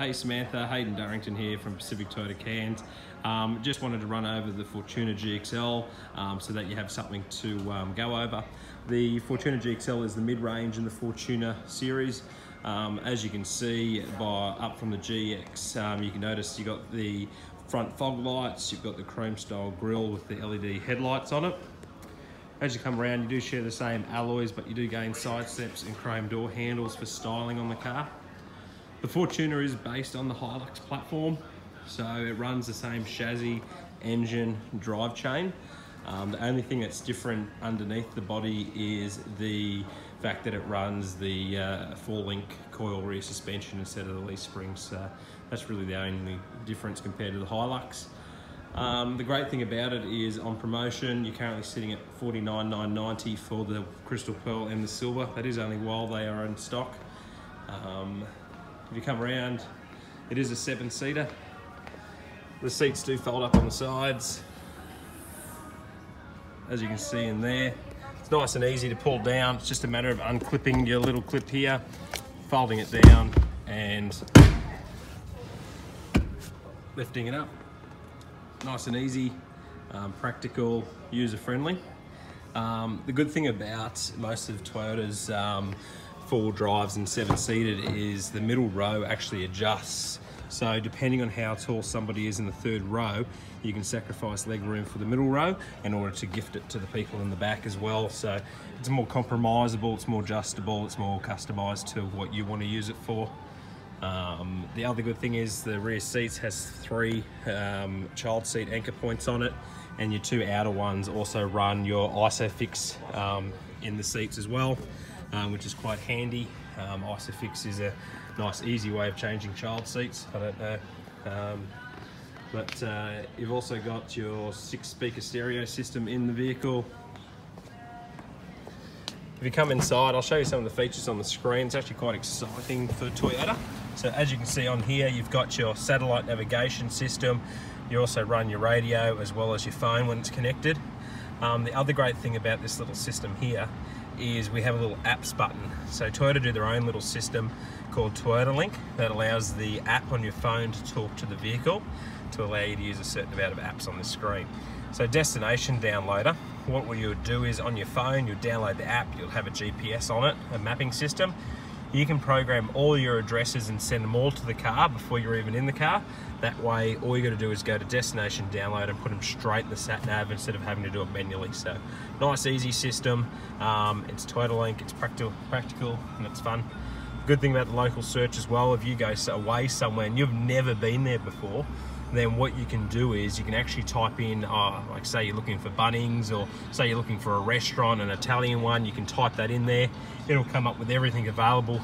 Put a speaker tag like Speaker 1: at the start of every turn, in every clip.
Speaker 1: Hey Samantha, Hayden Durrington here from Pacific Toyota Cairns. Just wanted to run over the Fortuna GXL so that you have something to go over. The Fortuna GXL is the mid-range in the Fortuna series. As you can see up from the GX, you can notice you've got the front fog lights, you've got the chrome style grille with the LED headlights on it. As you come around, you do share the same alloys, but you do gain side steps and chrome door handles for styling on the car. The Fortuna is based on the Hilux platform, so it runs the same chassis, engine, drive chain. The only thing that's different underneath the body is the fact that it runs the 4-link coil rear suspension instead of the leaf springs. So that's really the only difference compared to the Hilux. The great thing about it is on promotion, you're currently sitting at $49,990 for the crystal pearl and the silver. That is only while they are in stock. If you come around, it is a 7-seater. The seats do fold up on the sides, as you can see in there. It's nice and easy to pull down. It's just a matter of unclipping your little clip here, folding it down and lifting it up. Nice and easy, practical, user-friendly. The good thing about most of Toyota's 4-wheel drives and 7-seated is the middle row actually adjusts. So depending on how tall somebody is in the 3rd row, you can sacrifice leg room for the middle row in order to gift it to the people in the back as well. So it's more compromisable, it's more adjustable, it's more customized to what you want to use it for. The other good thing is the rear seats has 3 child seat anchor points on it, and your 2 outer ones also run your ISOFIX in the seats as well, which is quite handy. ISOFIX is a nice easy way of changing child seats. I don't know, but you've also got your 6-speaker stereo system in the vehicle. If you come inside, I'll show you some of the features on the screen. It's actually quite exciting for Toyota. So as you can see on here, you've got your satellite navigation system. You also run your radio as well as your phone when it's connected. The other great thing about this little system here is we have a little apps button. So Toyota do their own little system called Toyota Link that allows the app on your phone to talk to the vehicle to allow you to use a certain amount of apps on the screen. So destination downloader, what you would do is on your phone, you'll download the app, you'll have a GPS on it, a mapping system. You can program all your addresses and send them all to the car before you're even in the car. That way, all you got to do is go to destination download and put them straight in the sat nav instead of having to do it manually. So, nice, easy system. It's Toyota Link. It's practical, and it's fun. Good thing about the local search as well. If you go away somewhere and you've never been there before, then what you can do is you can actually type in, like say you're looking for Bunnings, or say you're looking for a restaurant, an Italian one, you can type that in there. It'll come up with everything available.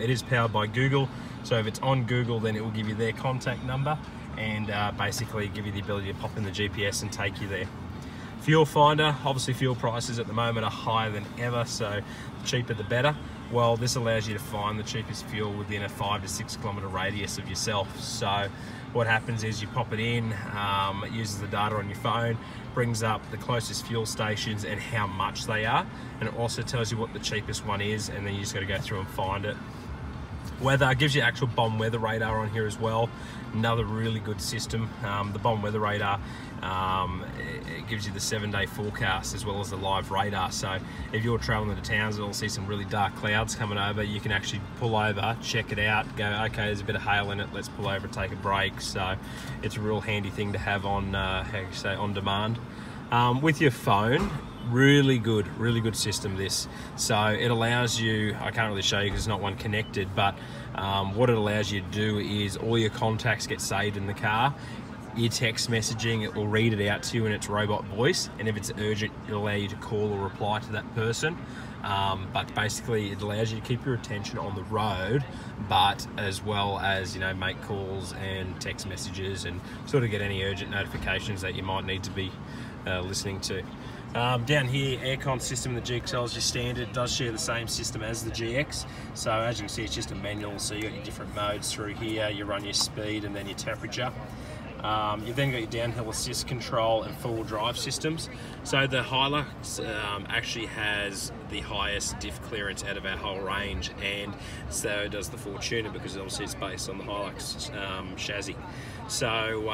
Speaker 1: It is powered by Google, so if it's on Google, then it will give you their contact number and basically give you the ability to pop in the GPS and take you there. Fuel finder, obviously fuel prices at the moment are higher than ever, so the cheaper the better. Well, this allows you to find the cheapest fuel within a 5 to 6 kilometre radius of yourself. So what happens is you pop it in, it uses the data on your phone, brings up the closest fuel stations and how much they are, and it also tells you what the cheapest one is, and then you just got to go through and find it. Weather gives you actual bomb weather radar on here as well. Another really good system. The bomb weather radar, it gives you the 7-day forecast as well as the live radar. So if you're traveling to Townsville and see some really dark clouds coming over, you can actually pull over, check it out, go, okay, there's a bit of hail in it, let's pull over, take a break. So it's a real handy thing to have on, how you say, on demand. With your phone, really good system this. So it allows you, I can't really show you because it's not one connected, but what it allows you to do is all your contacts get saved in the car. Your text messaging, it will read it out to you in its robot voice, and if it's urgent, it'll allow you to call or reply to that person. But basically it allows you to keep your attention on the road, but as well as, you know, make calls and text messages and sort of get any urgent notifications that you might need to be listening to. Down here, aircon system, the GXL is just standard. It does share the same system as the GX. So as you can see, it's just a manual, so you got your different modes through here. You run your speed and then your temperature. You've then got your downhill assist control and four-wheel drive systems. So the Hilux actually has the highest diff clearance out of our whole range, and so does the Fortuner, because obviously it's based on the Hilux chassis. So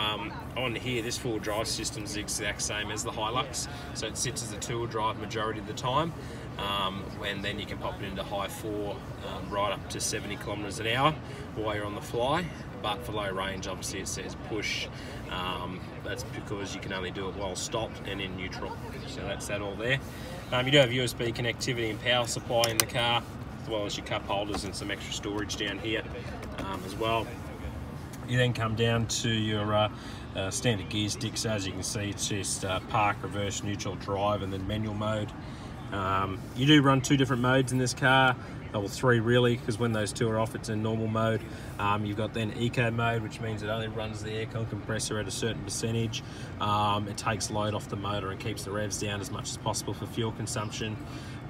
Speaker 1: on here, this four-wheel drive system is the exact same as the Hilux. So it sits as a two-wheel drive majority of the time, and then you can pop it into high four, right up to 70 kilometers an hour while you're on the fly. But for low range, obviously it says push. That's because you can only do it while stopped and in neutral. So that's that all there. You do have USB connectivity and power supply in the car, as well as your cup holders and some extra storage down here as well. You then come down to your standard gear sticks. As you can see, it's just park, reverse, neutral, drive, and then manual mode. You do run two different modes in this car, or three really, because when those two are off, it's in normal mode. You've got then eco mode, which means it only runs the aircon compressor at a certain percentage. It takes load off the motor and keeps the revs down as much as possible for fuel consumption.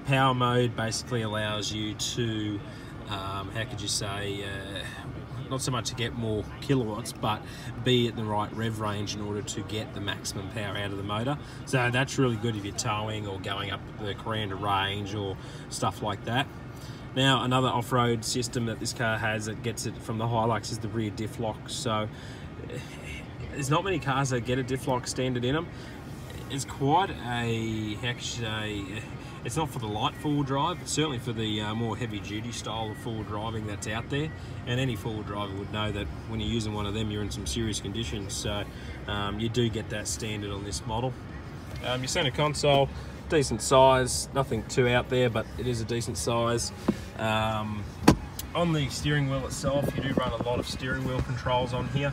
Speaker 1: Power mode basically allows you to, how could you say, not so much to get more kilowatts, but be at the right rev range in order to get the maximum power out of the motor. So that's really good if you're towing or going up the Coranda range or stuff like that. Now, another off-road system that this car has that gets it from the Hilux is the rear diff lock. So there's not many cars that get a diff lock standard in them. It's quite a, how could you say, it's not for the light four-wheel drive, but certainly for the more heavy-duty style of four-wheel driving that's out there. And any four-wheel driver would know that when you're using one of them, you're in some serious conditions. So you do get that standard on this model. Your center console, decent size, nothing too out there, but it is a decent size. On the steering wheel itself, you do run a lot of steering wheel controls on here.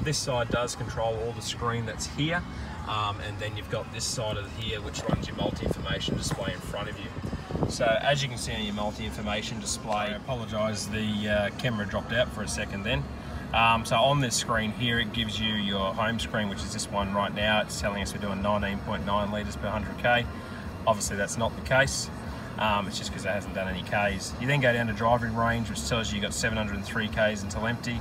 Speaker 1: This side does control all the screen that's here. And then you've got this side of here which runs your multi-information display in front of you. So as you can see on your multi-information display, I apologise, the camera dropped out for a second then. So on this screen here, it gives you your home screen, which is this one right now. It's telling us we're doing 19.9 litres per 100k. Obviously that's not the case. It's just because it hasn't done any Ks. You then go down to driving range, which tells you you've got 703 Ks until empty.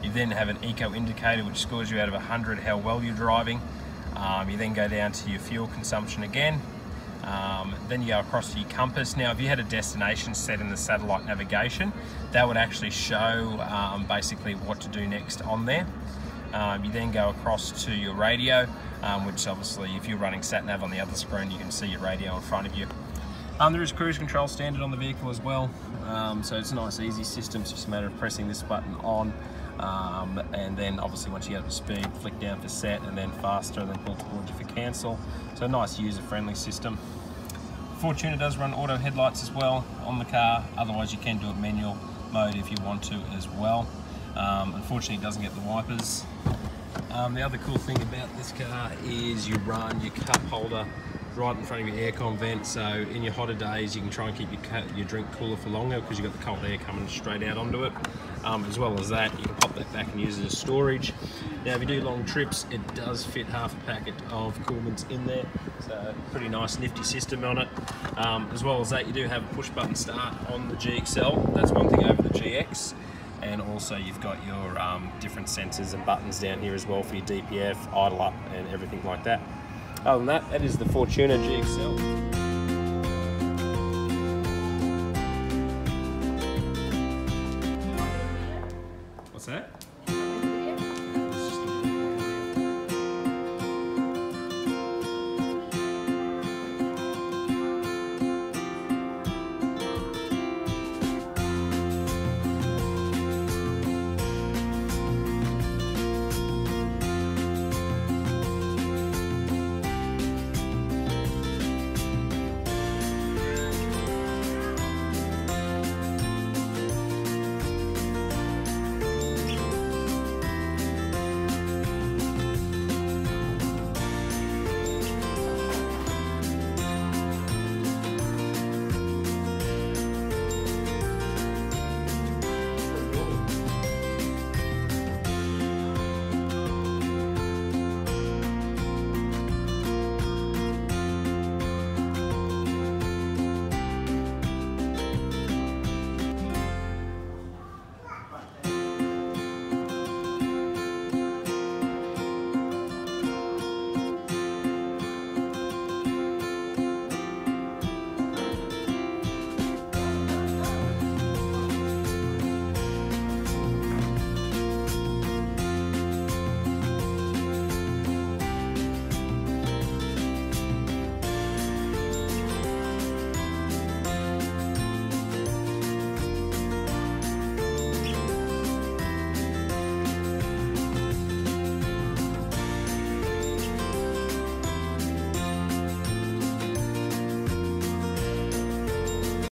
Speaker 1: You then have an eco indicator, which scores you out of 100 how well you're driving. You then go down to your fuel consumption again. Then you go across to your compass. Now, if you had a destination set in the satellite navigation, that would actually show basically what to do next on there. You then go across to your radio, which obviously if you're running sat-nav on the other screen, you can see your radio in front of you. There is cruise control standard on the vehicle as well, so it's a nice easy system. It's just a matter of pressing this button on, and then obviously once you get up to speed, flick down for set, and then faster, and then pull towards you for cancel. So a nice user-friendly system. Fortuner does run auto headlights as well on the car, otherwise you can do it manual mode if you want to as well. Unfortunately it doesn't get the wipers. The other cool thing about this car is you run your cup holder right in front of your aircon vent, so in your hotter days you can try and keep your drink cooler for longer because you've got the cold air coming straight out onto it. As well as that, you can pop that back and use it as storage. Now if you do long trips, it does fit half a packet of Coolmans in there, so pretty nice nifty system on it. As well as that, you do have a push button start on the GXL. That's one thing over the GX. And also you've got your different sensors and buttons down here as well for your DPF, idle up and everything like that. Other than that, that is the Fortuner GXL. What's that?